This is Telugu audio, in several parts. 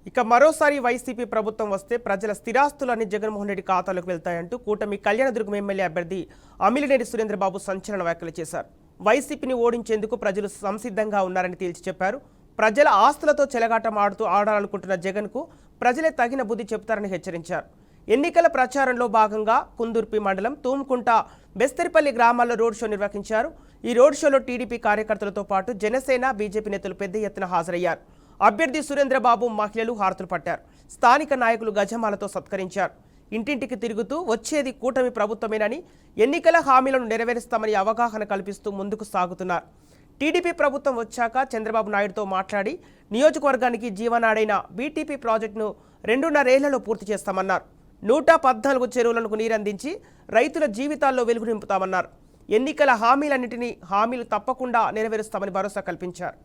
ఇక మరోసారి వైసీపీ ప్రభుత్వం వస్తే ప్రజల స్థిరాస్తులన్నీ జగన్మోహన్ రెడ్డి ఖాతాలోకి వెళ్తాయంటూ కూటమి కళ్యాణదుర్గం ఎమ్మెల్యే అభ్యర్థి అమిలినేని సురేంద్రబాబు సంచలన వ్యాఖ్యలు చేశారు. వైసీపీని ఓడించేందుకు ప్రజలు సంసిద్ధంగా ఉన్నారని తేల్చి చెప్పారు. ప్రజల ఆస్తులతో చెలగాటం ఆడాలనుకుంటున్న జగన్కు ప్రజలే తగిన బుద్ధి చెబుతారని హెచ్చరించారు. ఎన్నికల ప్రచారంలో భాగంగా కుందుర్పి మండలం తూమ్కుంట బెస్తరిపల్లి గ్రామాల్లో రోడ్ షో నిర్వహించారు. ఈ రోడ్ షోలో టీడీపీ కార్యకర్తలతో పాటు జనసేన, బీజేపీ నేతలు పెద్ద ఎత్తున హాజరయ్యారు. అభ్యర్థి సురేంద్రబాబు మహిళలు హారతులు పట్టారు. స్థానిక నాయకులు గజమాలతో సత్కరించారు. ఇంటింటికి తిరుగుతూ వచ్చేది కూటమి ప్రభుత్వమేనని, ఎన్నికల హామీలను నెరవేరుస్తామని అవగాహన కల్పిస్తూ ముందుకు సాగుతున్నారు. టీడీపీ ప్రభుత్వం వచ్చాక చంద్రబాబు నాయుడుతో మాట్లాడి నియోజకవర్గానికి జీవనాడైన బీటీపీ ప్రాజెక్టును 2.5 ఏళ్లలో పూర్తి చేస్తామన్నారు. 114 చెరువులకు నీరందించి రైతుల జీవితాల్లో వెలుగు నింపుతామన్నారు. ఎన్నికల హామీలు తప్పకుండా నెరవేరుస్తామని భరోసా కల్పించారు.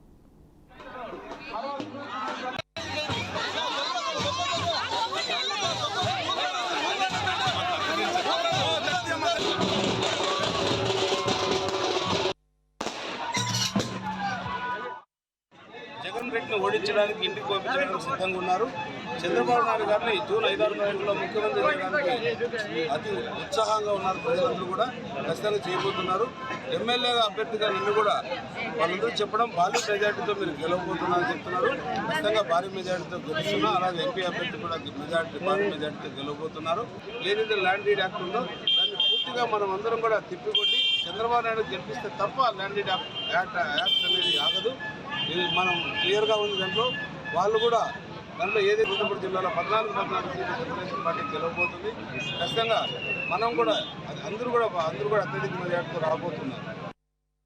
జగన్ రెడ్డిని ఓడించడానికి ఇంటికి పంపించడానికి సిద్ధంగా ఉన్నారు. చంద్రబాబు నాయుడు గారిని జూన్ 5-6 తారీఖులో ముఖ్యమంత్రి చేయడానికి అతి ఉత్సాహంగా ఉన్నారు. ప్రజలందరూ కూడా ఖచ్చితంగా చేయబోతున్నారు. ఎమ్మెల్యేగా అభ్యర్థిగా నన్ను కూడా వాళ్ళందరూ చెప్పడం భారీ మెజార్టీతో మీరు గెలవబోతున్నారని చెప్తున్నారు. ఖచ్చితంగా భారీ మెజార్టీతో గెలుస్తున్నా. అలాగే ఎంపీ అభ్యర్థి కూడా భారీ మెజార్టీతో గెలవబోతున్నారు. ఏదైతే ల్యాండ్ డీడ్ యాక్ట్ ఉందో దాన్ని పూర్తిగా మనం అందరం కూడా తిప్పికొట్టి చంద్రబాబు నాయుడు గెలిపిస్తే తప్ప ల్యాండ్ డీడ్ యాక్ట్ అనేది ఆగదు. ఇది మనం క్లియర్గా ఉంది. దాంట్లో వాళ్ళు కూడా దాంట్లో ఏదైతే అనంతపురం జిల్లాలో 14 సీట్లు తెలుగుదేశం పార్టీ గెలవబోతుంది. ఖచ్చితంగా మనం కూడా అందరూ కూడా అత్యధిక మెజార్టీతో రాబోతున్నారు.